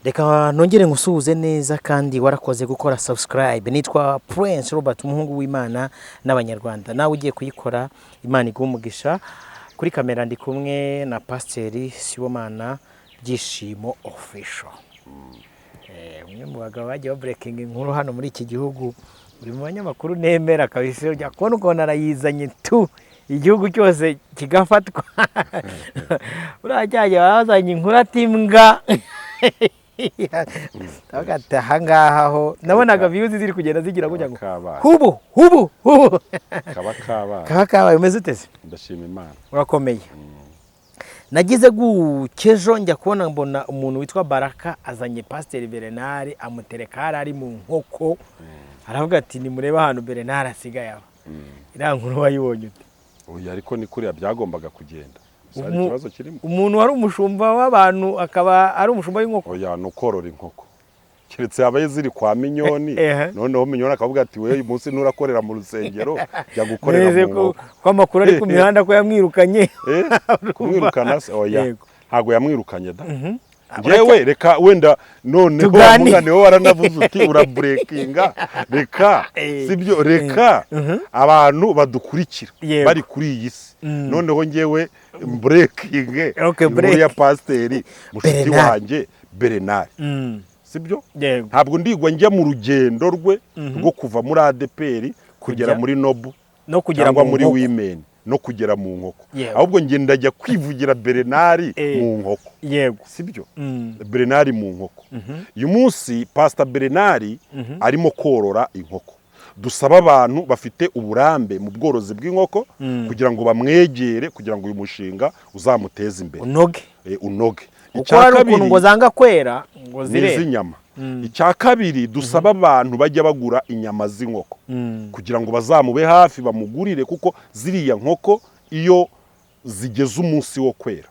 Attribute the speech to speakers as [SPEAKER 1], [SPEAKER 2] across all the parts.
[SPEAKER 1] Reka nongere ngusuhuze neza kandi warakoze gukora subscribe. Nitwa Prince Robert umuhungu w'Imana n'abanyarwanda. Nawe ugiye kuyikora Imana iguha umugisha. Kuri kamera ndi kumwe na Pasiteri Sibomana Byishimo Official. Umwe mu bagabo bagiye breaking inkuru hano muri iki gihugu. Buri mu banyamakuru nemera kabisa ujya kubona ukuntu arayizanye tu igihugu cyose kigafatwa. Urajyaje bazanye inkuru atimbwa. Agata hangaha ho nabonaga views ziri kugenda zigira kujya ngo hubu kaba umeze uteze.
[SPEAKER 2] Ndashima Imana
[SPEAKER 1] Urakomeye. Nagize gukejo njya kubona mbona umuntu witwa Baraka azanye Pasteur Bernard amutereka ari mu nkoko. Aravuga ati ni mureba ahantu Bernard asigaye aba. Ira nkuru wayibonye ute?
[SPEAKER 2] Oya ariko ni kuriya byagombaga kugenda. Sari ikibazo kirimo.
[SPEAKER 1] Umuntu wari umushumba w'abantu akaba ari umushumba w'inkoko.
[SPEAKER 2] Oya nukorora inkoko. Kiretse abaye ziri kwa Minyoni noneho Minyoni akavuga ati wewe uyu munsi nurakorera mu rusengero jya gukorera mu nkoko.
[SPEAKER 1] Ko amakuru ari ku mihanda ko yamwirukanye.
[SPEAKER 2] Kumwirukana se oya ntago yamwirukanye da. Jewe reka wenda noneho mugane wo waranavuze uti urabreakinga reka sibyo reka abantu badukurikira bari kuri iyi si noneho ngewe breaking muri ya Pasiteri mushiki wanjye Bernard sibyo ntabwo ndigwa njya mu rugendo rwe rwo kuva muri ADPR kugera muri Nobu
[SPEAKER 1] no kugera
[SPEAKER 2] muri Women no kugera mu nkoko ahubwo nge ndajya kwivugira Bernard mu nkoko sibyo Bernard mu nkoko uyu munsi Pastor Bernard arimo korora inkoko dusaba abantu bafite uburambe mu bworozi bw'inkoko kugira ngo bamwegere kugira ngo uyu mushinga uzamuteze imbere unoge
[SPEAKER 1] icyakabiri ngo zanga kwera ngo zire
[SPEAKER 2] inyama icyakabiri dusaba abantu bajya bagura inyama z'inkoko kugira ngo bazamube hafi bamugurire kuko ziriya nkoko iyo zigeze umunsi wo kwera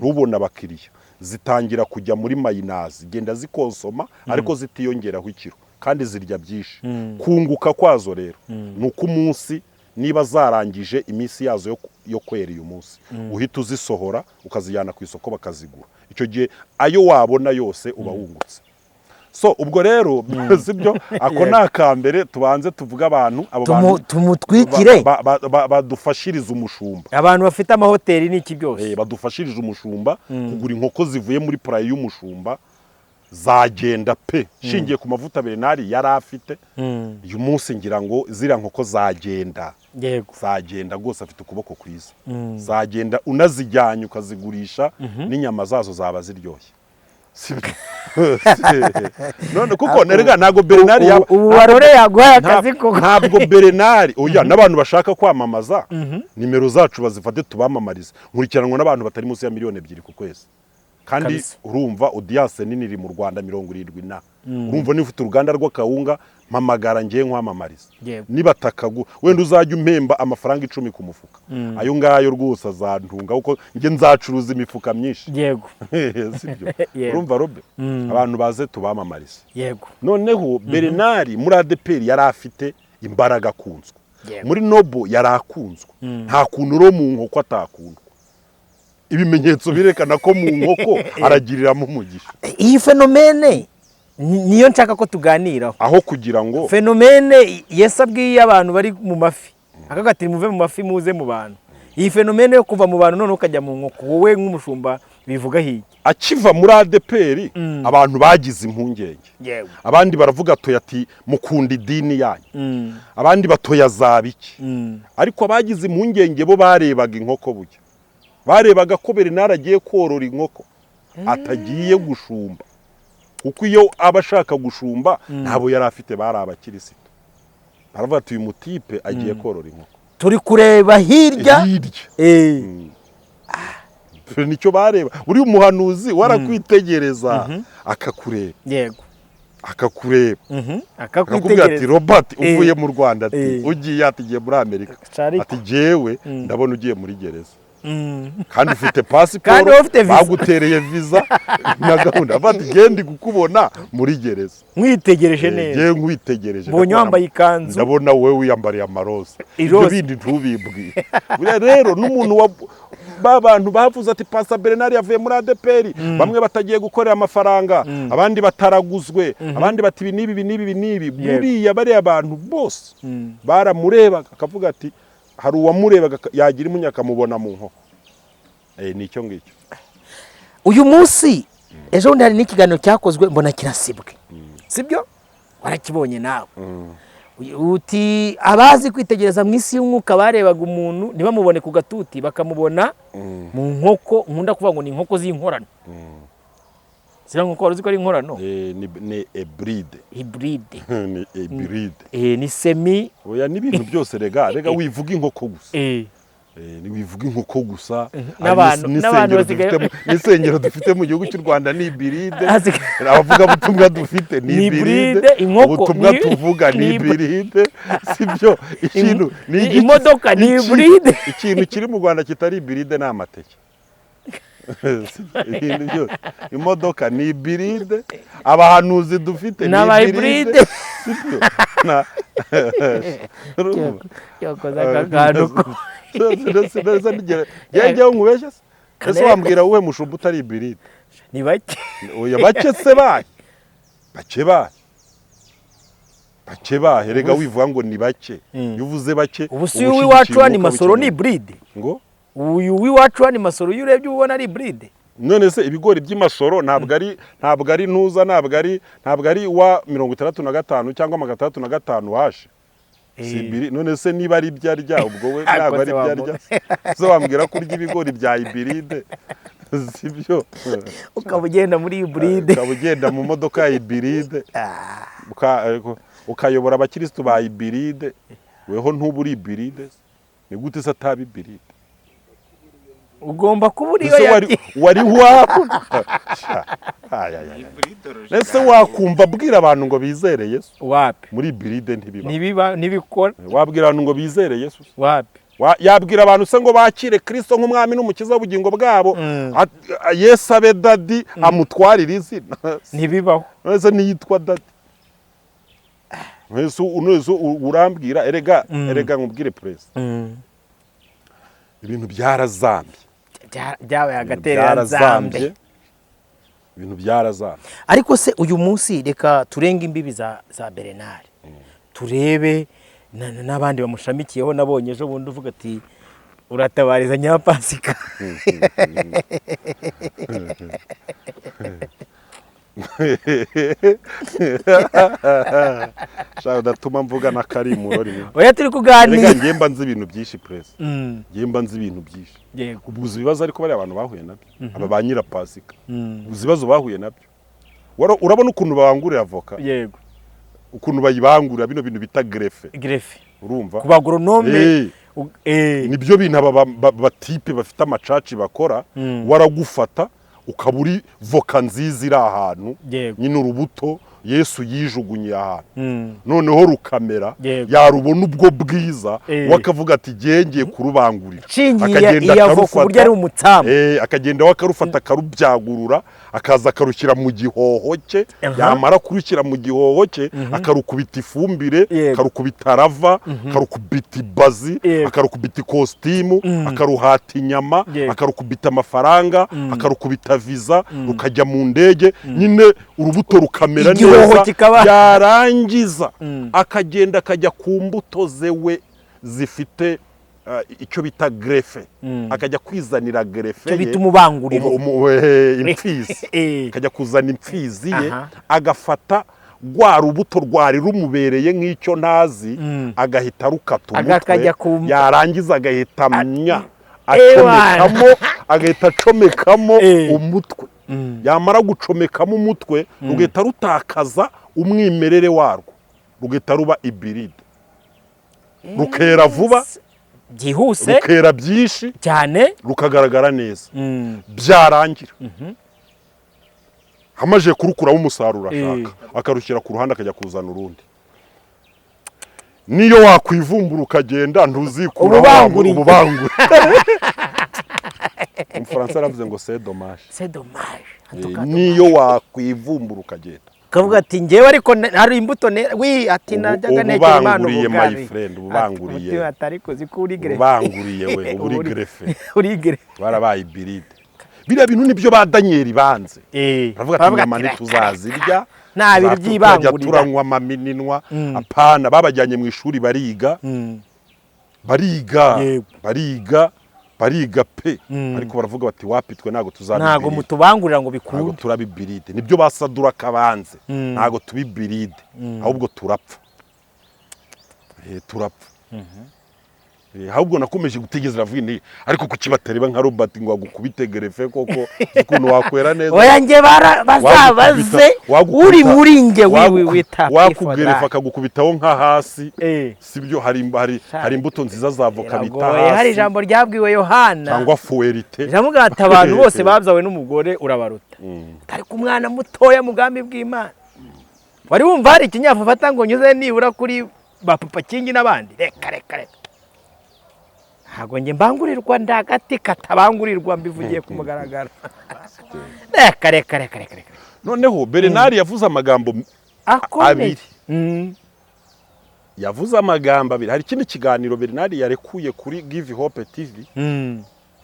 [SPEAKER 2] rubona abakiriya zitangira kujya muri mayinazi genda zikonsoma ariko zitiyongeraho ikiro kandi zirya byinshi kunguka kwazo rero nuko umunsi niba zarangije iminsi yazo yo kwera uyu munsi uhita uzisohora ukazijyana ku isoko bakazigura icyo gihe ayo wabona yose uba wungutse. So ubwo rero sibyo ako nakambere tubanze tuvuga abantu abo bantu
[SPEAKER 1] tumutwikire
[SPEAKER 2] badufashiriza umushumba
[SPEAKER 1] abantu bafite amahoteli n'iki byose
[SPEAKER 2] badufashiriza umushumba kugura inkoko zivuye muri praye y'umushumba zagenda pe shingiye ku mavuta Bernard yari afite uyu munsi ngira ngo zira nkoko zagenda zagenda gose afite ukuboko kwiza zagenda unazijyanye ukazigurisha n'inyama zazo zaba ziryoshye none kuko nerega nago Bernard
[SPEAKER 1] ubarore yaguhaye akazi koko
[SPEAKER 2] ntabwo Bernard oya nabantu bashaka kwamamaza nimero zacu bazifate tubamamarize nkurikiranwa n'abantu batari munsi ya miliyoni 2 ku kwezi kandi urumva audience nini iri mu Rwanda 70 na urumva ni ufite uruganda rw'akawunga mpamagara ngiye nkwamamariza nibatakagu wenda uzajya umpemba amafaranga 10 ku mufuka ayo ngayo rwose azantunga uko nge nzacuruza imifuka myinshi sibyo urumva Robe abantu baze tubamamariza noneho Bernard muri ADPR yari afite imbaraga kunzwe muri Nobo yari akunzwe nta kuntu ro mu nkoko atakundwa ibimenyetso birekana ko mu nkoko aragiriramo umugisha.
[SPEAKER 1] Iyi fenomene niyo nshaka ko tuganiraho
[SPEAKER 2] aho kugira ngo
[SPEAKER 1] fenomene yesabwiye abantu bari mu mafi akagati muve mu mafi muze mu bantu. Iyi fenomene yo kuva mu bantu none ukajya mu nkoko wowe nk'umushumba bivuga hiki
[SPEAKER 2] akiva muri ADPR abantu bagize impungenge abandi baravuga toyati mukunda idini yanyu abandi batoya zabiki ariko abagize impungenge bo barebaga inkoko bucya barebaga ko Bernard agiye korora inkoko atagiye gushumba kuko iyo abashaka gushumba ntabo yari afite bari abakirisitu baravuga ati uyu mutipe agiye korora inkoko
[SPEAKER 1] turi kureba hirya
[SPEAKER 2] nicyo bareba uri umuhanuzi warakwitegereza akakureba akakureba akakubwira ati Robert uvuye mu Rwanda ati ugiye atigiye muri Amerika ati jewe ndabona ugiye muri gereza kandi ufite
[SPEAKER 1] Kandi
[SPEAKER 2] pasiporo
[SPEAKER 1] ufite visa.
[SPEAKER 2] bagutereye visa na gahunda bati gendi kukubona muri gereza
[SPEAKER 1] mwitegereje neza
[SPEAKER 2] ngiye nkwitegereje
[SPEAKER 1] mbonye wambaye ikanzu
[SPEAKER 2] ndabona wowe wiyambariye amaroza
[SPEAKER 1] Iroza.
[SPEAKER 2] ibyo bindi ntubibwire buriya rero n'umuntu bantu bavuze ati Pastor Bernard yavuye muri ADPR bamwe batagiye gukorera amafaranga abandi bataraguzwe abandi bati ibi n'ibi buriya bariya abantu bose baramurebaga akavuga ati hari uwamurebaga yagira imunyaka mubona mu nkoko nicyo ngicyo
[SPEAKER 1] uyu munsi ejo bundi hari n'ikiganiro cyakozwe mbona kirasibwe sibyo warakibonye nawe uti abazi kwitegereza mu isi y'umwuka barebaga umuntu ntibamubone ku gatuti bakamubona mu nkoko nkunda kuvuga ngo ni inkoko z'inkorano ziriya nkoko wari uzi ko ari inkorano
[SPEAKER 2] ni hybride ni hybride
[SPEAKER 1] ni semi
[SPEAKER 2] oya n'ibintu byose rega wivuga inkoko gusa wivuga inkoko gusa
[SPEAKER 1] n'abantu basigaye
[SPEAKER 2] n'isengero dufite mu gihugu cy'u Rwanda ni hybride abavuga butumwa dufite ni hybride ubutumwa tuvuga ni hybride sibyo ikintu ni
[SPEAKER 1] imodoka ni hybride
[SPEAKER 2] ikintu kiri mu Rwanda kitari hybride ni amateke imodoka ni hybride abahanuzi dufite ni hybride sibyo Jyewe nkubeshya se ese wambwira wowe mushumba utari hybride
[SPEAKER 1] ni bake
[SPEAKER 2] oya bake se bahe bake bahe rega wivuga ngo ni bake iyo uvuze bake
[SPEAKER 1] ubu si uyu w'iwacu hano Masoro ni hybride
[SPEAKER 2] ngo
[SPEAKER 1] uyu w'iwacu hano Masoro iyo urebye ubona ari hybride
[SPEAKER 2] none se ibigori by'imasoro ntabwo ari ntuza ntabwo ari wa 65 cyangwa 65 washe sibiri none se niba ari byarya ubwo we ntabwo ari byarya so wambwira kurya ibigori bya hybride sibyo
[SPEAKER 1] ukabugenda muri hybride
[SPEAKER 2] ukabugenda mu modoka ya hybride ukayobora abakristo ba hybride weho ntuburi hybride ni gute se atabi hybride
[SPEAKER 1] ugomba kubura
[SPEAKER 2] wari wapo ese wakumva bwira abantu ngo bizere Yesu
[SPEAKER 1] wapi
[SPEAKER 2] muri hybride
[SPEAKER 1] ntibikora
[SPEAKER 2] wabwira abantu ngo bizere Yesu
[SPEAKER 1] wapi
[SPEAKER 2] yabwira abantu se ngo bakire Kristo nk'umwami n'umukiza w'ubugingo bwabo Yesu abe dadi amutwarira izina
[SPEAKER 1] ntibibaho
[SPEAKER 2] ese niyitwa dadi ese urambwira erega nkubwire press ibintu byarazambye
[SPEAKER 1] byabaye agatereranzambe
[SPEAKER 2] ibintu byarazambye
[SPEAKER 1] ariko se uyu munsi reka turenge imbibi za Bernard turebe n'abandi bamushamikiyeho nabonye ejo bundi uvuga ati uratabariza nyapasika
[SPEAKER 2] shaka udatuma mvuga na Karimuro rimwe
[SPEAKER 1] oya turi kuganira
[SPEAKER 2] ngiye mba nzi ibintu byinshi press ngiye mba nzi ibintu byinshi
[SPEAKER 1] yego
[SPEAKER 2] ubuzi bibazo ariko bari abantu bahuye nabyo aba ba nyirapasika ubuzi bibazo bahuye nabyo urabona ukuntu bangurira avoka
[SPEAKER 1] yego
[SPEAKER 2] ukuntu bayibangurira bino bintu bita greffe urumva
[SPEAKER 1] ku bagronome
[SPEAKER 2] nibyo bintu aba batipe bafite amacaci bakora waragufata ukaburi voka nziza iri ahantu nyine urubuto Yesu yijugunye ahantu noneho rukamera yarubona ubwo bwiza wakavuga ati genge kurubangurira
[SPEAKER 1] akagenda akarufata ari umutsamu
[SPEAKER 2] akagenda wakarufata akarubyagurura akaza akarushyira mu gihoho cye yamara kurushyira mu gihoho cye akarukubita ifumbire akarukubita rava akarukubita ibazi akarukubita ikositimu akaruhata inyama akarukubita amafaranga akarukubita viza rukajya mu ndege nyine urubuto rukamera neza yarangiza akagenda akajya ku mbuto zewe zifite icyo bita greffe akajya kwizanira greffe
[SPEAKER 1] cyo bita umubanguriro
[SPEAKER 2] impfizi akajya kuzana impfizi ye agafata rwa rubuto rwari rumubereye nk'icyo ntazi agahita rukata umutwe yarangiza agahita agahita acomekamo umutwe yamara gucomekamo umutwe rugahita rutakaza umwimerere warwo rugahita ruba hybride rukera vuba
[SPEAKER 1] byihuse
[SPEAKER 2] rukera byinshi
[SPEAKER 1] cyane
[SPEAKER 2] rukagaragara neza byarangira hamaje kurukuramo umusaruro ashaka akarushyira ku ruhande akajya kuzana urundi niyo wakwivumbura ukagenda ntuzikura ububanguri umufaransa yaravuze ngo c'est dommage.
[SPEAKER 1] C'est dommage.
[SPEAKER 2] Niyo wakwivumbura ukagenda
[SPEAKER 1] kavuga ati ngewe ariko hari imbuto ati najyaga ntekera Imana
[SPEAKER 2] ubanguriye my
[SPEAKER 1] ubugari
[SPEAKER 2] friend, ubanguriye
[SPEAKER 1] atari kozi kuri grefe
[SPEAKER 2] ubanguriye we uri grefe
[SPEAKER 1] uri grefe
[SPEAKER 2] warabaye ibiride. Biriya bintu nibyo ba Daniel banze baravuga ati inyama ntituzazirya
[SPEAKER 1] nta bintu by'ibangurira
[SPEAKER 2] turanywa amaminwa apana. Babajyanye mu ishuri bariga bariga pe ariko baravuga bati wapitwe ntago tuzabibiride,
[SPEAKER 1] ntago mutubangurira ngo bikunde,
[SPEAKER 2] ntago turabibiride. Nibyo basadura kabanze ntago tubibiride ahubwo turapfa turapfa. Ahubwo nakomeje gutegeza ravuga nti ariko kukibatareba nka Robert ngo agukubite grefe koko ukuntu wakwera neza.
[SPEAKER 1] Oya nge bazabaze uri muri nge witapi
[SPEAKER 2] wakugerefa akagukubitaho nka hasi sibyo. Hari imbuto nziza zavoka bita hasi.
[SPEAKER 1] Hari ijambo ryabwiwe Yohana
[SPEAKER 2] cyangwa fuerite
[SPEAKER 1] iravuga ati abantu bose babyawe n'umugore urabaruta ariko umwana mutoya mu bwami bw'Imana. Wari wumva hari ikinyafu fata ngo nyuze nibura kuri ba Papa Kingi n'abandi reka ntago nge mbangurirwa ndagati katabangurirwa mbivugiye ku mugaragaro. Reka.
[SPEAKER 2] Noneho Bernard yavuze amagambo abiri. Yavuze amagambo abiri. Hari ikindi kiganiro Bernard yarekuye kuri Give Hope TV.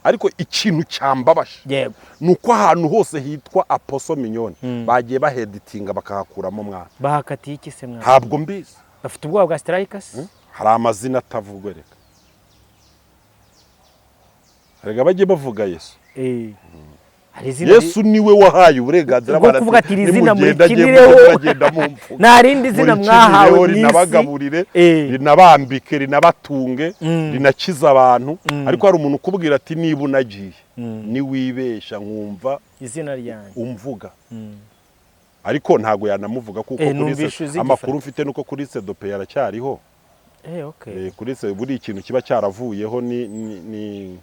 [SPEAKER 2] Ariko ikintu cyambabashe nuko ahantu hose hitwa Apostle Mignone bagiye baheditinga bakahakuramo mwana.
[SPEAKER 1] Bahakatiye iki se mwana?
[SPEAKER 2] Ntabwo mbizi.
[SPEAKER 1] Bafite ubwoba bwa strikers?
[SPEAKER 2] Hari amazina atavugwa reka. Harega bagiye bavuga Yesu. Yesu niwe wahaye uburenganzira
[SPEAKER 1] bwo kuvuga ati izina mukinireho nta rindi zina mwahawe
[SPEAKER 2] rinabagaburire rinabambike rinabatunge rinakiza abantu. Ariko hari umuntu ukubwira ati niba unagiye niwibesha nkumva
[SPEAKER 1] izina ryanjye
[SPEAKER 2] umvuga ariko ntago yanamuvuga kuko kuri amakuru mfite nuko kuri Sedope yaracyariho. Kuri se buri ikintu kiba cyaravuyeho ni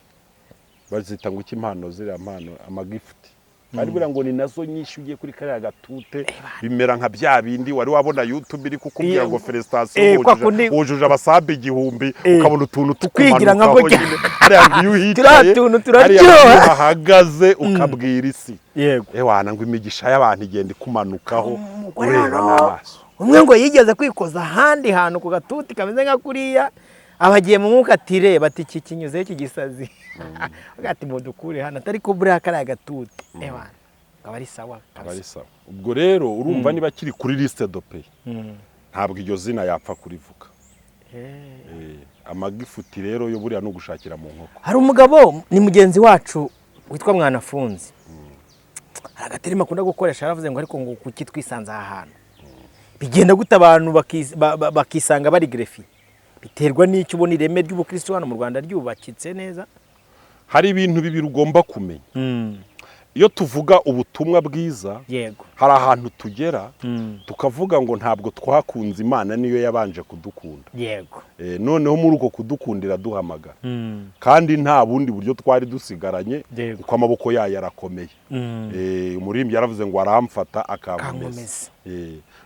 [SPEAKER 2] bazita ngo impano zira mpano amagifuti aribura ngo ni nazo nyinshi ugiye kuri kariya gatute bimera nka bya bindi wari wabona YouTube iri kukubwira ngo felicitation wujuje abasabe igihumbi ukabona utuntu tukumanuka
[SPEAKER 1] nka ko
[SPEAKER 2] hariya iyo uhicaye
[SPEAKER 1] turaryoha
[SPEAKER 2] ahagaze ukabwira isi wana ngo imigisha y'abantu igenda ikumanukaho ureba n'amaso.
[SPEAKER 1] Umwe ngo yigeze kwikoza ahandi hantu ku gatuti kameze nka kuriya abagiye mu mwuka ati reba ati iki kinyuze iki gisazi agati mudukure hano atari ko buriya kari agatuti ewana abari sawa.
[SPEAKER 2] Ubwo rero urumva niba kiri kuri liste dope ntabwo iryo zina yapfa kurivuga. Amagifuti rero yo buriya no gushakira mu nkoko.
[SPEAKER 1] Hari umugabo ni mugenzi wacu witwa Mwanafunzi agaterima akunda gukoresha aravuze ngo ariko ngo kuki twisanze aha hantu bigenda gute abantu bakisanga bari grefi biterwa n'icyo ubona ireme ry'ubukristo hano mu Rwanda ryubakitse neza.
[SPEAKER 2] Hari ibintu bibiri ugomba kumenya. Iyo tuvuga ubutumwa bwiza hari ahantu tugera tukavuga ngo ntabwo twakunze Imana niyo yabanje kudukunda. Noneho muri uko kudukundira duhamagara kandi nta bundi buryo twari dusigaranye uko amaboko yayo yarakomeye. Umurimbyi yaravuze ngo aramfata akamumeza.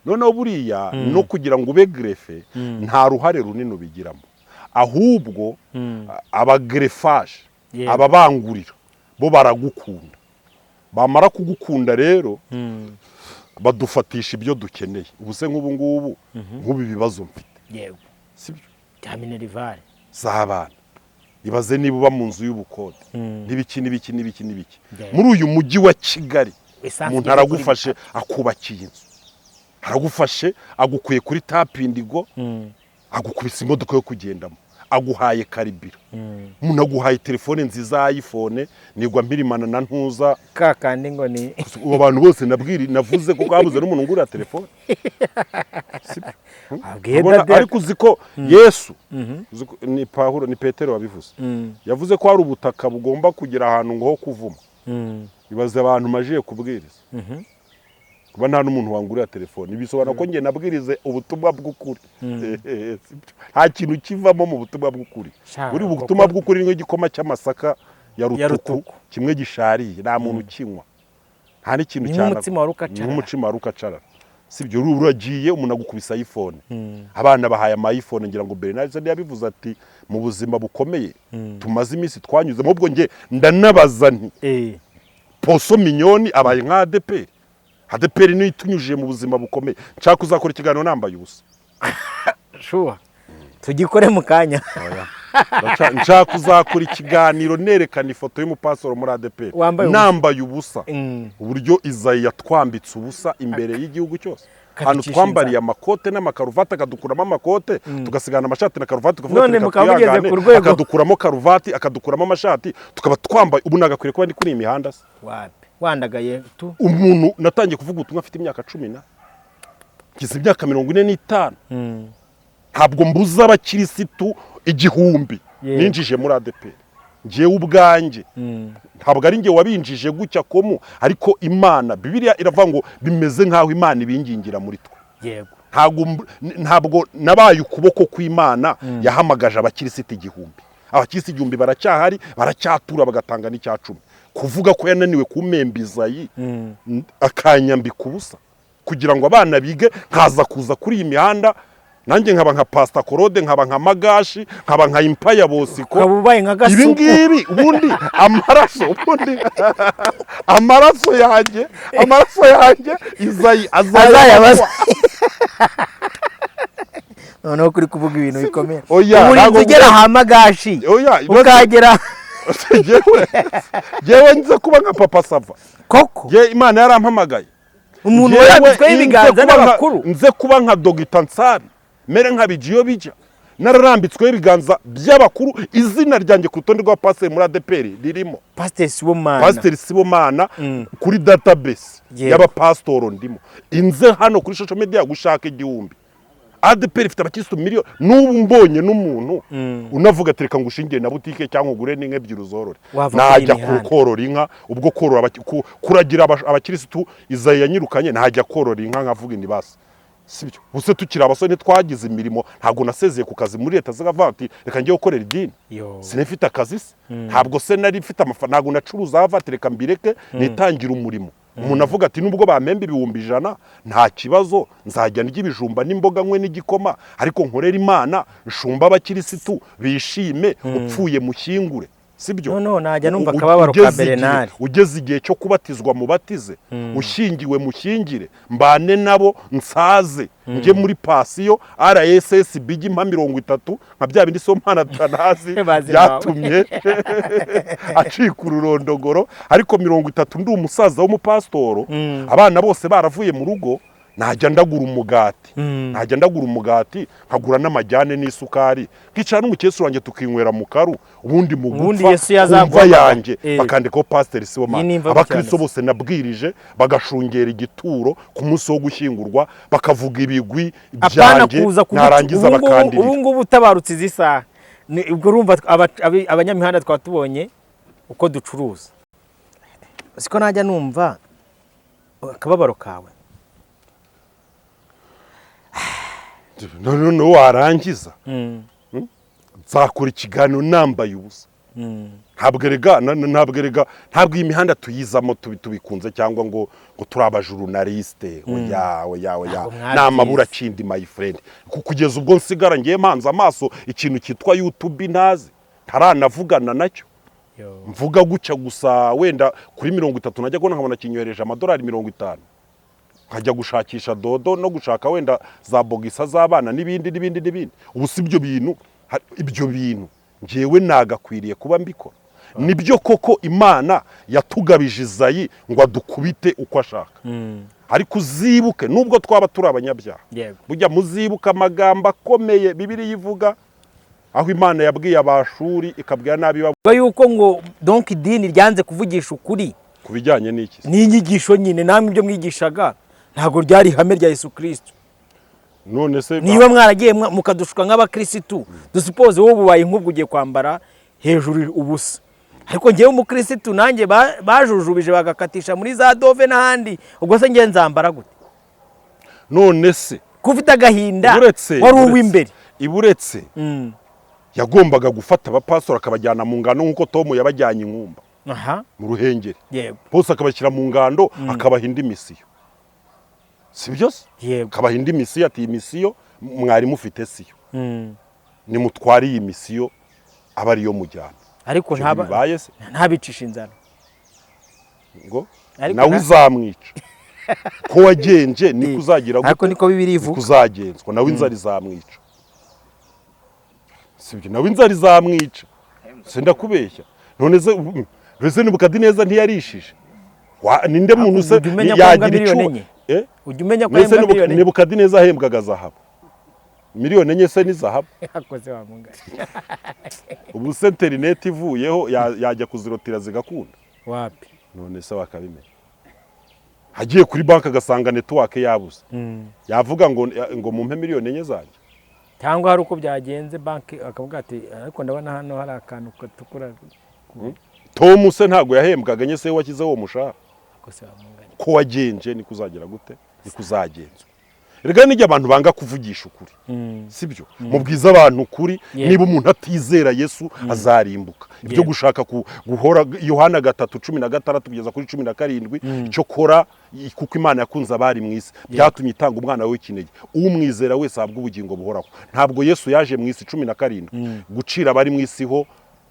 [SPEAKER 2] Noneho buriya no kugira ngo ube grefe nta ruhare runini ubigiramo ahubwo abagrefaje ababangurira bo baragukunda. Bamara kugukunda rero badufatisha ibyo dukeneye. Ubuse nk'ubu ngubu nk'ubu bibazo mfite sibyo
[SPEAKER 1] bya minerivare
[SPEAKER 2] z'abana ibaze niba uba mu nzu y'ubukode n'ibiki muri uyu mujyi wa Kigali umuntu aragufashe akubakiye inzu aragufashe agukuye kuri tapindigo agukubise imodoka yo kugendamo aguhaye karibira umuntu aguhaye telefone nziza iPhone nigwa mpirimana na ntuza
[SPEAKER 1] kakandi ngo ni
[SPEAKER 2] abantu bose navuze ko habuze n'umuntu ngura telefone ariko uziko Yesu ni Pawulo ni Petero wabivuze yavuze ko hari ubutaka bugomba kugira ahantu ngo ho kuvuma ibaze abantu majiye kubwiriza kuba nta n'umuntu wangurira telefone bisobanura ko nge nabwirize ubutumwa bw'ukuri. Nta kintu kivamo mu butumwa bw'ukuri. Buri ubutumwa bw'ukuri ni igikoma cy'amasaka ya rutuku kimwe gishariye nta muntu kinywa nta n'ikintu cyana
[SPEAKER 1] n'umutsima wa rukacara
[SPEAKER 2] sibyo uragiye umuntu agukubisa iPhone abana bahaye ama iPhone ngira ngo Bernard yabivuze ati mu buzima bukomeye tumaze iminsi twanyuze mubwo nge ndanabaza nti Poso Mignoni abaye nka ADPR ni itunyujije mu buzima bukomeye nshaka uzakora ikiganiro nambaye ubusa
[SPEAKER 1] shuwa tugikore mu kanya
[SPEAKER 2] nshaka uzakora ikiganiro nerekana ifoto y'umupasoro muri ADPR nambaye ubusa uburyo Izayi yatwambitse ubusa imbere y'igihugu cyose hano twambariye amakote n'amakaruvati akadukuramo amakote tugasigana amashati na karuvati tukavuga akadukuramo karuvati akadukuramo amashati tukaba twambaye ubu nagakwiriye kuba ndi kuri imihanda se
[SPEAKER 1] wandagaye tu
[SPEAKER 2] umuntu natangiye kuvuga ubutumwa afite imyaka 10 ngize imyaka 45 ntabwo mbuza abakirisitu igihumbi ninjije muri ADPR ngiye ubwanjye ntabwo ari ngiye wabinjije gucya komu ariko Imana Bibiliya iravuga ngo bimeze nkaho Imana ibingingira muri twe
[SPEAKER 1] yego
[SPEAKER 2] ntabwo nabaye ukuboko kw'Imana yahamagaje abakirisitu igihumbi abakirisitu igihumbi baracyahari baracyatura bagatanga n'icya 10 kuvuga ko yananiwe kumembizayi akanyambika ubusa kugira ngo abana bige nkaza kuza kuri iyi mihanda nanjye nkaba nka Pastor Claude nkaba nka Magashi nkaba nka Impaya Bosiko ibi ngibi ubundi amaraso yanjye Izayi azayabazwa
[SPEAKER 1] noneho kuri kuvuga ibintu bikomeye
[SPEAKER 2] ubu
[SPEAKER 1] ugera ha Magashi ukagera
[SPEAKER 2] jewe nze kuba nka Papa Sava
[SPEAKER 1] koko
[SPEAKER 2] Imana yarampamagaye
[SPEAKER 1] umuntu yarambitswe ibiganza n'abakuru
[SPEAKER 2] nze kuba nka Dogita Nsabi mere nka Bijiyo bija nararambitswe ibiganza by'abakuru izina ryanjye ku rutonde rwa pasteur muri ADPR ririmo Pasteur Sibomana kuri database y'abapastor ndimo inze hano kuri social media gushaka igihumbi ADPR ifite abakirisitu miliyoni n'ubu mbonye n'umuntu unavuga tereka ngushingiye na butike cyangwa ugure n'inka ebyiri uzorore najya korora inka ubwo korora kuragira abakirisitu Izayi yanyirukanye najya korora inka nkavuga ni basi sibyo buse tukira abasore twagize imirimo ntabwo nasezeye ku kazi muri leta zagavuga ati reka ngiye gukorera idini sinefite akazi se ntabwo se nari mfite amafaranga ntabwo nacuruza avate reka mbireke nitangira umurimo umuntu avuga ati nubwo bamembe 100 nta kibazo nzajya n'igibijumba n'imboga nkwe n'igikoma ariko nkorera Imana nshumba abakirisitu bishime upfuye mushyingure sibyo
[SPEAKER 1] no najya numva kababaro ka Bernard
[SPEAKER 2] ugeze igihe cyo kubatizwa mubatize ushingiwe mushyingire mbane nabo nsaze nge muri pasiyo RSSB impa 30 nka bya bindi so mpana tanazi yatumye acika ururondogoro ariko 30 ndi umusaza w'umupastoro abana bose baravuye mu rugo najya ndagura umugati nkagura n'amajyane n'isukari nkicara n'umukecuru wanjye tukinywera mu karu ubundi mu gupfa yanjye bakandikaho Pasteur Sibomana abakristo bose nabwirije bagashungera igituro ku munsi wo gushyingurwa bakavuga ibigwi byanjye narangiza bakandira
[SPEAKER 1] ubu ngubu utabarutse izisa ubwo urumva abanyamihanda twatubonye uko ducuruza siko najya numva akababaro kawe
[SPEAKER 2] none warangiza nzakora ikiganiro nambaye ubusa ntabwo iyi mihanda tuyizamo tubikunze cyangwa ngo turi abajurnaliste oya namabura kindi my friend kugeza ubwo nsigara ngiye mpanze amaso ikintu cyitwa YouTube nazi taranavugana nacyo mvuga gucya gusa wenda kuri 30 najya kubona nkabona kinyohereje amadolari 50 nkajya gushakisha dodo no gushaka wenda za bogisa z'abana n'ibindi ubu si ibyo bintu ngewe nagakwiriye kuba mbikora nibyo koko Imana yatugabije Izayi ngo adukubite uko ashaka ariko uzibuke nubwo twaba turi abanyabyaha burya muzibuka amagambo akomeye Bibiliya ivuga aho Imana yabwiye abashuri ikabwira nabi
[SPEAKER 1] bavuga yuko ngo donc idini ryanze kuvugisha ukuri
[SPEAKER 2] kubijyanye n'iki
[SPEAKER 1] n'inyigisho nyine namwe ibyo mwigishaga ntago ryari ihame rya Yesu Kristo
[SPEAKER 2] none se
[SPEAKER 1] niba mwaragiye mukadushuka nk'abakirisitu dusupoze wowe ubaye nk'ubwo kwambara hejuru ubusa ariko ngewe umukirisitu nanjye bajujubije bagakatisha muri za Dove n'ahandi ubwo se ngiye nzambara gute
[SPEAKER 2] none se
[SPEAKER 1] kufite agahinda wari uw'imbere
[SPEAKER 2] iburetse yagombaga gufata abapastor akabajyana mu ngano nk'uko Tom yabajyanye inkumba mu Ruhengeri bose akabashyira mu ngando akabaha indi misiyo si byo se
[SPEAKER 1] yego
[SPEAKER 2] kabaha indi misiyo ati iyi misiyo mwari mufite siyo nimutware iyi misiyo aba ariyo mujyana
[SPEAKER 1] ariko
[SPEAKER 2] bibaye se
[SPEAKER 1] ntabicisha inzara
[SPEAKER 2] ngo
[SPEAKER 1] Ariko
[SPEAKER 2] nawe uzamwica ko wagenje niko uzagira
[SPEAKER 1] ariko niko bibiri ivuga
[SPEAKER 2] kuzagenzwa nawe inzara izamwica sibyo nawe inzara izamwica senda kubeshya none se Nebukadineza ntiyarishije ninde muntu se yagira icyo
[SPEAKER 1] ujya umenya ko ahembwa miliyoni
[SPEAKER 2] Nebukadineza ahembwaga zahabu miliyoni enye se ni zahabu
[SPEAKER 1] yakoze wa mungari
[SPEAKER 2] ubu se interineti ivuyeho yajya kuzirotira zigakunda
[SPEAKER 1] wapi
[SPEAKER 2] none se wakabimenya hagiye kuri banki agasanga netiwake yabuze yavuga ngo mumpe miliyoni enye zanjye
[SPEAKER 1] cyangwa hari uko byagenze banki akavuga ati ariko ndabona hano hari akantu gatukura
[SPEAKER 2] Tom se ntago yahembwaga nye se wakize uwo mushahara ko wagenje niko uzagira gute niko uzagenzwa rega nijya abantu banga kuvugisha ukuri sibyo mubwiza abantu ukuri niba umuntu atizera Yesu azarimbuka ibyo gushaka guhora Yohana 3:16 kugeza kuri 17 cyo kora kuko Imana yakunze abari mu isi byatumye itanga umwana we w'ikinege umwizera wese ahabwa ubugingo buhoraho ntabwo Yesu yaje mu isi 17 gucira abari mu isi ho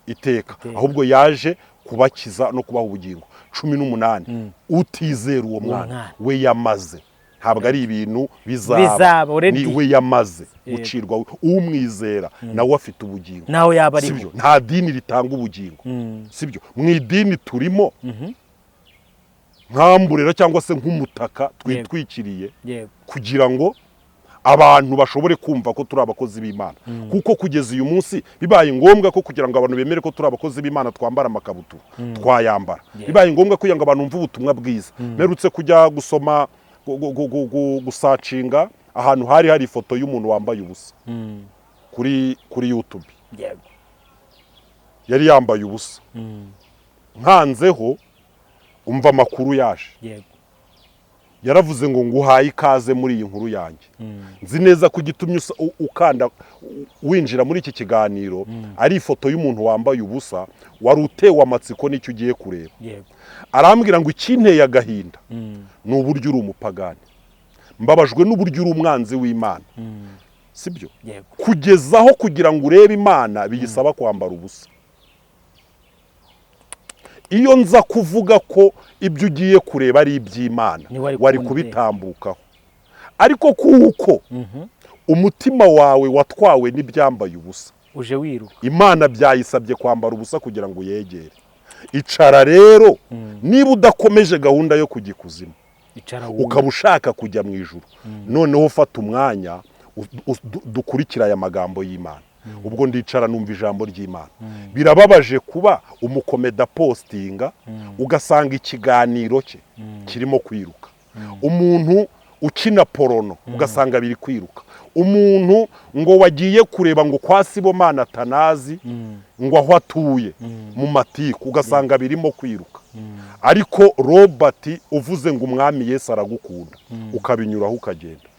[SPEAKER 2] iteka ahubwo yaje kubakiza no kubaha ubugingo 18 utizera uwo mwana we yamaze ntabwo ari ibintu bizaba ni we yamaze gucirwa umwizera nawe afite ubugingo
[SPEAKER 1] nawe yaba ari
[SPEAKER 2] sibyo nta dini ritanga ubugingo sibyo mu idini turimo nkamburera cyangwa se nk'umutaka twitwikiriye kugira ngo abantu bashobore kumva ko turi abakozi b'Imana kuko kugeza uyu munsi bibaye ngombwa ko kugira ngo abantu bemere ko turi abakozi b'Imana twambara amakabutura twayambara bibaye ngombwa kugira ngo abantu bumve ubutumwa bwiza merutse kujya gusoma gusacinga ahantu hari ifoto y'umuntu wambaye ubusa kuri YouTube yari yambaye ubusa nkanzeho umva amakuru yaje yaravuze ngo nguhaye ikaze muri iyi nkuru yanjye nzi neza ko gitumye ukanda winjira muri iki kiganiro ari ifoto y'umuntu wambaye ubusa wari utewe amatsiko n'icyo ugiye kureba arambwira ngo ikinteye agahinda ni uburyo uri umupagani mbabajwe n'uburyo uri umwanzi w'Imana sibyo kugezaho kugira ngo urebe Imana bigisaba kwambara ubusa iyo nza kuvuga ko ibyo ugiye kureba ari iby'Imana wari kubitambukaho ariko kuko umutima wawe watwawe n'ibyambaye ubusa
[SPEAKER 1] uje wiruka
[SPEAKER 2] Imana byayisabye kwambara ubusa kugira ngo yegere icara rero niba udakomeje gahunda yo kujya ikuzimu ukaba ushaka kujya mu ijuru noneho ufata umwanya dukurikira aya magambo y'Imana ubwo ndicara numva ijambo ry'Imana birababaje kuba umukomeda postinga ugasanga ikiganiro cye kirimo kwiruka umuntu ukina porono ugasanga biri kwiruka umuntu ngo wagiye kureba ngo kwa Sibomana Atanazi ngo aho atuye mu matiku ugasanga birimo kwiruka ariko Robert uvuze ngo umwami Yesu aragukunda ukabinyuraho ukagenda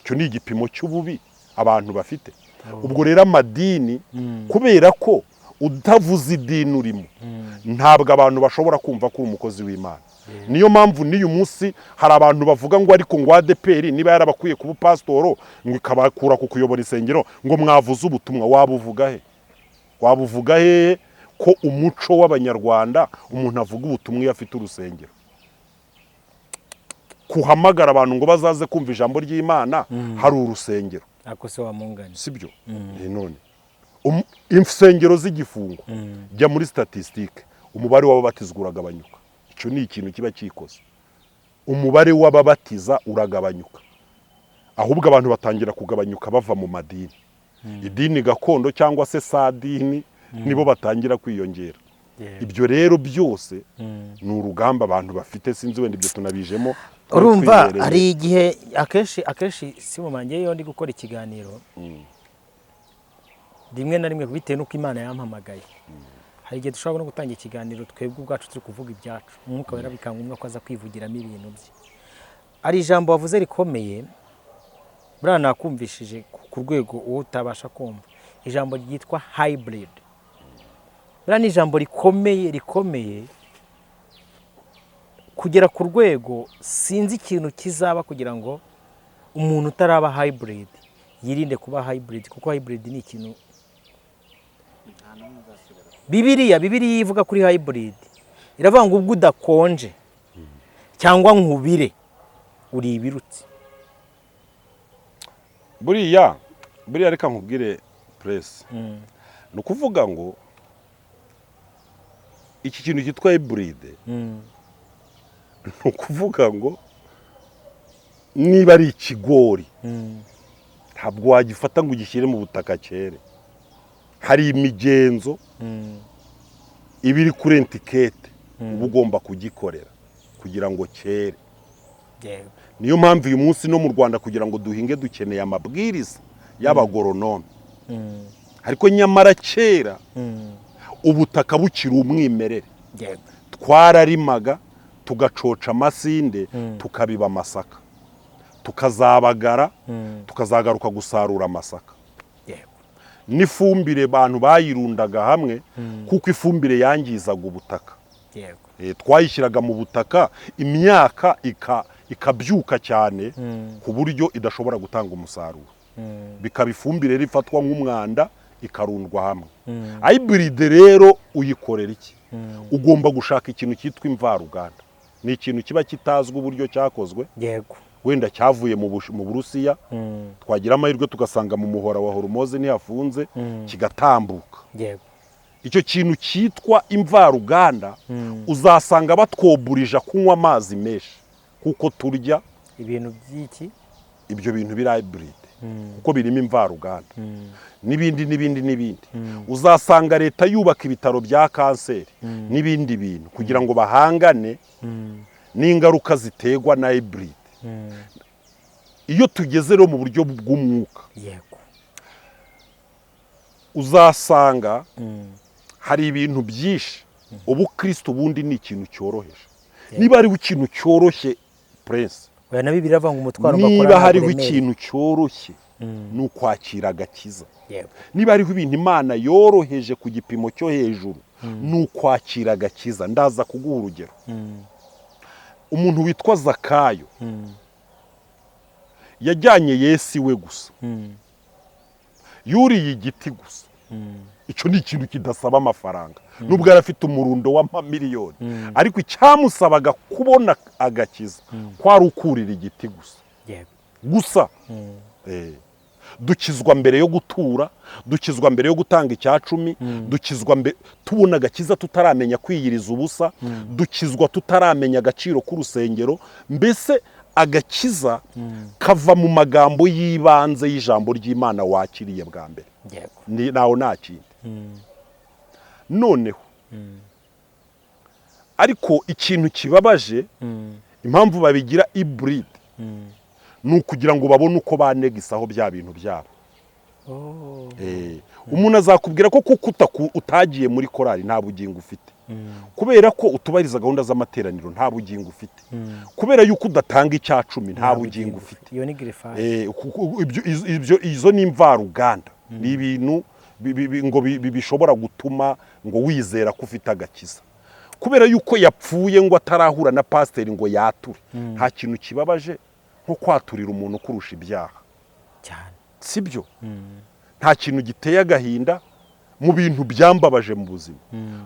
[SPEAKER 2] cyo ni igipimo cy'ububi abantu bafite ubwo rero amadini kubera ko utavuze idini urimo ntabwo abantu bashobora kumva ko uri umukozi w'Imana niyo mpamvu n'uyu munsi hari abantu bavuga ngo ariko ngo ADPR niba yarabakwiye kuba pasitoro ngo ikabakura ku kuyobora isengero ngo mwavuze ubutumwa wabuvuga he ko umuco w'abanyarwanda umuntu avuga ubutumwa iyo afite urusengero kuhamagara abantu ngo bazaze kumva ijambo ry'Imana hari urusengero
[SPEAKER 1] ako se wa mungani
[SPEAKER 2] sibyo none insengero z'igifungo jya muri statistique umubare w'ababatizwa uragabanyuka icyo ni ikintu kiba cyikoze umubare w'ababatiza uragabanyuka ahubwo abantu batangira kugabanyuka bava mu madini idini gakondo cyangwa se sadini nibo batangira kwiyongera ibyo rero byose ni urugamba abantu bafite sinzi wenda ibyo tunabijemo
[SPEAKER 1] urumva hari igihe akenshi si mu manjye yo ndi gukora ikiganiro rimwe na rimwe bitewe n'uko Imana yampamagaye hari igihe dushobora no gutanga ikiganiro twebwe ubwacu turi kuvuga ibyacu umwuka wera bikangombwa ko aza kwivugiramo ibintu bye ari ijambo wavuze rikomeye buriya nakumvishije ku rwego uwo utabasha kumva ijambo ryitwa hybrid buriya ni ijambo rikomeye kugera ku rwego sinzi ikintu kizaba kugira ngo umuntu utaraba hybrid yirinde kuba hybrid, kuko hybrid ni ikintu Bibiliya ivuga kuri hybrid, iravuga ngo ubwo udakonje cyangwa nkubire uri ibirutsi.
[SPEAKER 2] buriya reka nkubwire press, ni ukuvuga ngo iki kintu cyitwa hybrid ni ukuvuga ngo niba ari ikigori ntabwo wagifata ngo ugishyire mu butaka cyere. Hari imigenzo iba iri kuri etikete uba ugomba kugikorera kugira ngo cyere. Niyo mpamvu uyu munsi no mu Rwanda kugira ngo duhinge dukeneye amabwiriza y'abagoronome. Ariko nyamara kera ubutaka bukiri umwimerere, twararimaga tugacoca amasinde tukabiba amasaka, tukazabagara tukazagaruka gusarura amasaka. N'ifumbire abantu bayirundaga hamwe kuko ifumbire yangizaga ubutaka. Twayishyiraga mu butaka imyaka ikabyuka cyane ku buryo idashobora gutanga umusaruro, bikaba ifumbire rifatwa nk'umwanda ikarundwa hamwe. Hybrid rero uyikorera iki? Ugomba gushaka ikintu cyitwa imvaruganda. Ni ikintu kiba kitazwi uburyo cyakozwe, wenda cyavuye mu Burusiya, twagira amahirwe tugasanga mu muhora wa Hormoze ntihafunze kigatambuka. Icyo kintu cyitwa imvaruganda uzasanga batwoburija kunywa amazi menshi kuko turya
[SPEAKER 1] ibintu by'iki,
[SPEAKER 2] ibyo bintu biri hybrid kuko birimo imvaruganda n'ibindi. Uzasanga leta yubaka ibitaro bya kanseri n'ibindi bintu kugira ngo bahangane n'ingaruka ziterwa na hybrid. Iyo tugeze rero mu buryo bw'umwuka, uzasanga hari ibintu byinshi. Ubukristo bundi ni ikintu cyoroheje. Niba hariho ikintu cyoroshye Prince, niba hariho ikintu cyoroshye ni ukwakira agakiza. Niba hariho ibintu Imana yoroheje ku gipimo cyo hejuru ni ukwakira agakiza. Ndaza kuguha urugero. Umuntu witwa Zakayo yajyanye Yesu iwe gusa, yuriye igiti gusa. Icyo ni ikintu kidasaba amafaranga, nubwo yari afite umurundo w'amamiliyoni, ariko icyamusabaga kubona agakiza kwari ukurira igiti gusa. Dukizwa mbere yo gutura, dukizwa mbere yo gutanga icyacumi, dukizwa mbere tubona agakiza tutaramenya kwiyiriza ubusa, dukizwa tutaramenya agaciro k'urusengero. Mbese agakiza kava mu magambo y'ibanze y'ijambo ry'Imana wakiriye bwa mbere, naho nta kindi. Noneho ariko ikintu kibabaje, impamvu babigira hybrid ni ukugira ngo babone uko banegisaho bya bintu byabo. Umuntu azakubwira ko kuko utagiye muri korali nta bugingo ufite, kubera ko utubariza gahunda z'amateraniro nta bugingo ufite, kubera yuko udatanga icyacumi nta bugingo ufite. Izo ni imvaruganda, ni ibintu ngo bishobora gutuma ngo wizera ko ufite agakiza, kubera yuko yapfuye ngo atarahura na pasiteri ngo yature. Nta kintu kibabaje nko kwaturira umuntu kurusha ibyaha, sibyo? Nta kintu giteye agahinda mu bintu byambabaje mu buzima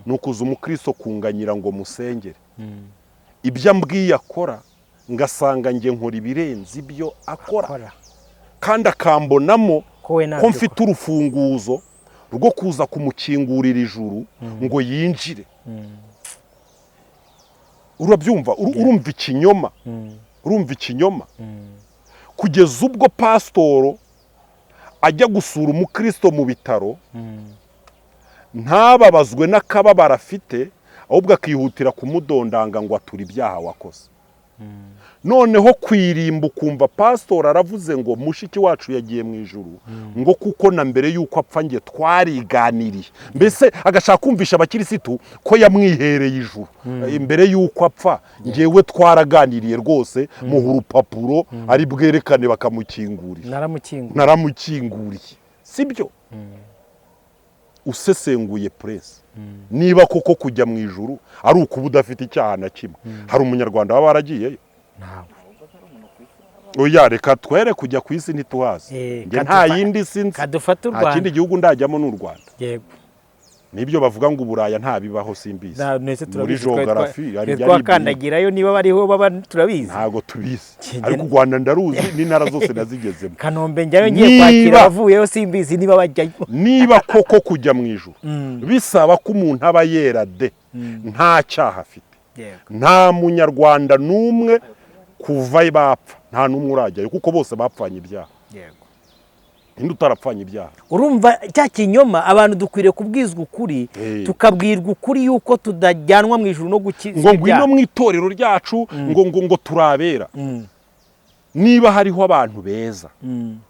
[SPEAKER 2] ni ukuza umukristo kunganyira ngo musengere. Ibyo ambwiye akora ngasanga nge nkora ibirenze ibyo akora, kandi akambonamo ko mfite urufunguzo rwo kuza kumukingurira ijuru ngo yinjire. Urabyumva? Urumva ikinyoma? Urumva ikinyoma? Kugeza ubwo pasitoro ajya gusura umukristo mu bitaro ntababazwe n'akababaro afite, ahubwo akihutira kumudondanga ngo ature ibyaha wakoze. Noneho kwirimba ukumva pasitoro aravuze ngo mushiki wacu yagiye mu ijuru, ngo kuko na mbere yuko apfa nge twariganiriye. Mbese agashaka kumvisha abakirisitu ko yamwihereye ijuru imbere yuko apfa, ngewe twaraganiriye rwose, muha urupapuro ari bwerekane bakamukingurira. Naramukinguriye, sibyo? Usesenguye Prince, niba koko kujya mu ijuru ari ukuba udafite icyaha na kimwe, hari umunyarwanda waba waragiyeyo? oya reka twere kujya ku isi ntituhazi nge nta yindi sinzi
[SPEAKER 1] kadufata u
[SPEAKER 2] nta
[SPEAKER 1] Rwanda
[SPEAKER 2] kindi gihugu ndajyamo n'u Rwanda
[SPEAKER 1] yego
[SPEAKER 2] nibyo bavuga ngo uburaya nta bibaho simbizi muri geography hari
[SPEAKER 1] twakandagirayo niba bariho baba turabizi
[SPEAKER 2] ntago tubizi ariko u Rwanda ndaruzi n'intara zose nazigezemo
[SPEAKER 1] Kanombe njyayo ngiye kwakira abavuyeho simbizi niba bajyayo
[SPEAKER 2] niba koko kujya mu ijuru bisaba ko umuntu aba yera de nta cyaha afite nta munyarwanda n'umwe kuva bapfa nta n'umwe urajyayo kuko bose bapfanye ibyaha ninde utarapfanye ibyaha
[SPEAKER 1] urumva cya kinyoma abantu dukwiriye kubwizwa ukuri tukabwirwa ukuri yuko tudajyanwa mu ijuru no gukiza
[SPEAKER 2] ngo ngwino mu itorero ryacu ngo turabera niba hariho abantu beza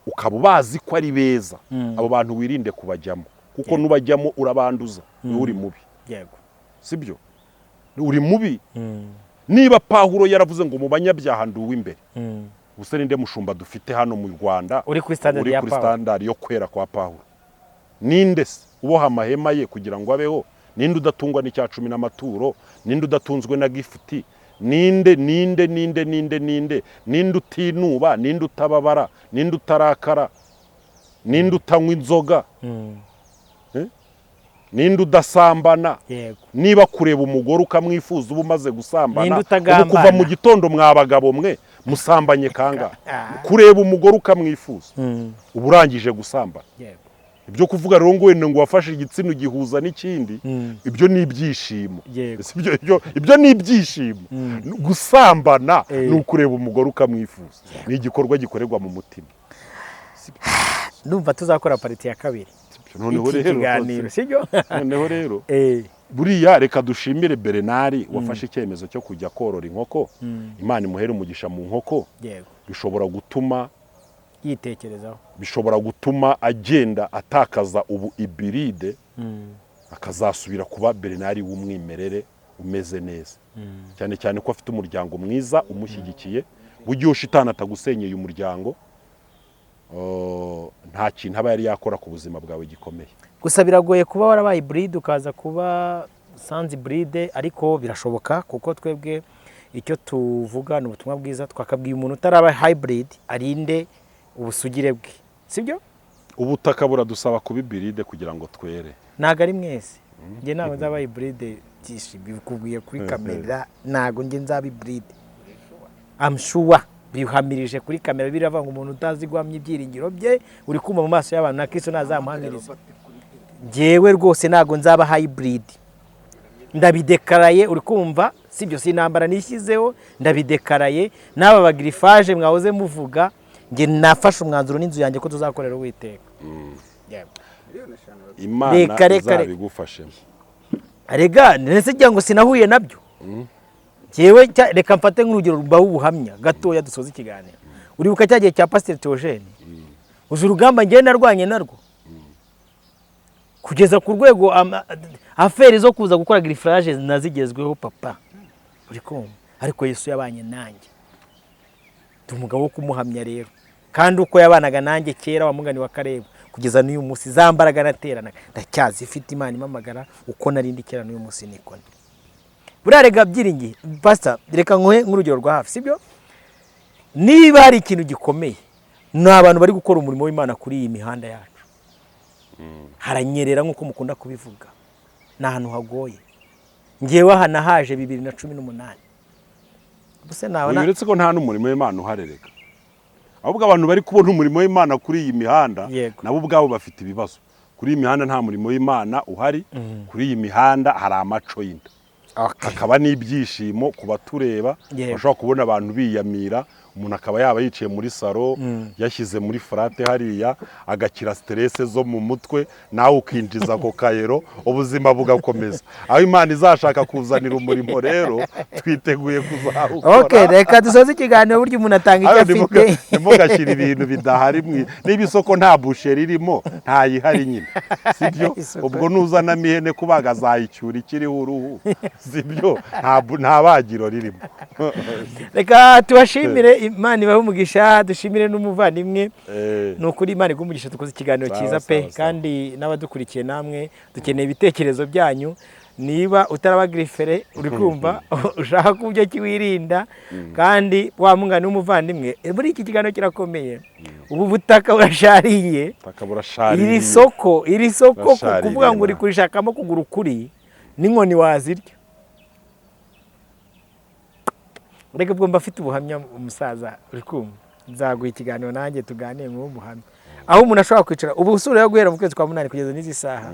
[SPEAKER 2] ukaba ubazi ko ari beza abo bantu wirinde kubajyamo kuko nubajyamo urabanduza uri mubi sibyo uri mubi niba Pawulo yaravuze ngo mu banyabyaha nduwe imbere ubuse ninde mushumba dufite hano mu Rwanda
[SPEAKER 1] uri kuri standard
[SPEAKER 2] yo kwera kwa Pawulo ninde uboha amahema ye kugira ngo abeho ninde udatungwa n'icya 10 n'amaturo ninde udatunzwe na gifuti ninde utinuba ninde utababara ninde utarakara ninde utanywa inzoga ninde udasambana niba kureba umugore ukamwifuza uba umaze gusambana ubu kuva mu gitondo mwabagabo mwe musambanye kanga kureba umugore ukamwifuza ubu urangije gusambana ibyo kuvuga rero ngo wenda ngo wafashe igitsina gihuza n'ikindi ibyo ni ibyishimo ibyo ni ibyishimo gusambana ni ukureba umugore ukamwifuza ni igikorwa gikorerwa mu mutima
[SPEAKER 1] numva tuzakora pariti ya kabiri
[SPEAKER 2] noneho rero buriya reka dushimire Bernard wafashe icyemezo cyo kujya korora inkoko Imana imuhere umugisha mu nkoko bishobora gutuma
[SPEAKER 1] yitekerezaho
[SPEAKER 2] bishobora gutuma agenda atakaza ubu ibiride akazasubira kuba Bernard w'umwimerere umeze neza cyane cyane ko afite umuryango mwiza umushyigikiye bugiye shitani atagusenyeye umuryango nta kintu aba yari yakora ku buzima bwawe gikomeye
[SPEAKER 1] gusa biragoye kuba warabaye hybrid ukaza kuba sans hybrid ariko birashoboka kuko twebwe icyo tuvuga ni ubutumwa bwiza twakabwiye umuntu utaraba hybrid arinde ubusugire bwe sibyo
[SPEAKER 2] ubutaka buradusaba kuba hybrid kugira ngo twere
[SPEAKER 1] naga ari mwese nge nawe nzaba hybrid bikubwiye kuri kamera nago nge nzaba hybrid I'm sure bihamirije kuri kamera biravuga ngo umuntu utazi gwamye ibyiringiro bye uri kuma mu maso y'abantu na Kristo nazamuhamiriza jewe rwose nago nzaba hybrid ndabidekaraye uri kumva sibyo sinambara nishyizeho ndabidekaraye n'aba bagrifaje mwahoze muvuga nge nafashe umwanzuro n'inzu yanjye ko tuzakorera Uwiteka
[SPEAKER 2] Imana izabigufashemo
[SPEAKER 1] arega nese cyangwa ngo sinahuye nabyo jewe reka mfate nk'urugero rubaho ubuhamya gatoya dusoza ikiganiro uribuka cyagiye cya Pasteur Theogene uzi urugamba ngiye narwanye narwo kugeza ku rwego aferi zo kuza gukora grifrage nazigezweho papa uri kumva ariko Yesu yabanye nanjye umugabo wo kumuhamya rero kandi uko yabanaga nanjye kera wa mugani wa Kareba kugeza n'uyu munsi zambaraga nateranaga ndacyazi ifite Imana imamagara uko narindi kera n'uyu munsi nikone burarega byiringi pastor reka nkohe nk'urugero rwa hafi sibyo niba hari ikintu gikomeye n'abantu bari gukora umurimo w'Imana kuri iyi mihanda yacu haranyerera nk'uko mukunda kubivuga n'ahantu hagoye ngewe hana haje 2018 buse nabona
[SPEAKER 2] uretse ko nta n'umurimo w'Imana uharereka ahubwo abantu bari kubona umurimo w'Imana kuri iyi mihanda nabo ubwabo bafite ibibazo kuri iyi mihanda nta murimo w'Imana uhari kuri iyi mihanda hari amaco y'inda hakaba n'ibyishimo ku batureba bashobora kubona abantu biyamira umuntu akaba yaba yiciye muri saro yashyize muri frate hariya agakira stress zo mu mutwe nawe ukinjiza ako kayero ubuzima bugakomeza aho Imana izashaka kuzanira umurimo rero twiteguye kuzawukora
[SPEAKER 1] okay reka dusoze ikiganiro buryo umuntu atanga icyo afite
[SPEAKER 2] nimugashira ibintu bidahari niba isoko nta busheri irimo nta yihari nyine sibyo ubwo nuzana mihene kubaga zayicyura ikiriho uruhu sibyo nta bagiro ririmo
[SPEAKER 1] reka tubashimire Imana ibahe umugisha dushimire n'umuvandimwe nukuri Imana igumugisha tukoze ikiganiro cyiza pe kandi n'abadukurikiye namwe dukeneye ibitekerezo byanyu niba utaraba grifere uri kumva ushaka kubyo kiwirinda kandi wa mungana n'umuvandimwe muri iki kiganiro kirakomeye ubu butaka burashariye iri soko kuvuga ngo uri kurishakamo kugura ukuri n'inkoni wazirya reka bwo mbafite ubuhamya umusaza uri kumva nzaguha ikiganiro nanjye tuganire nk'uwo muhamya aho umuntu ashobora kwicara ubu usura yo guhera mu kwezi kwa 8 kugeza n'izi saha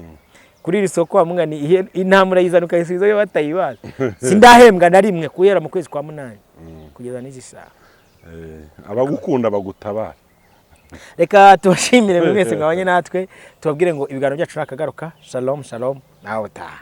[SPEAKER 1] kuri iri soko wamugani intambura yizana ukayisubiza yo batayibaza sindahembwa na rimwe guhera mu kwezi kwa 8 kugeza n'izi saha
[SPEAKER 2] abagukunda bagutabara.
[SPEAKER 1] Reka tubashimire mwese mwabanye natwe tubabwire ngo ibiganiro byacu nakagaruka. Shalom nawe utaha.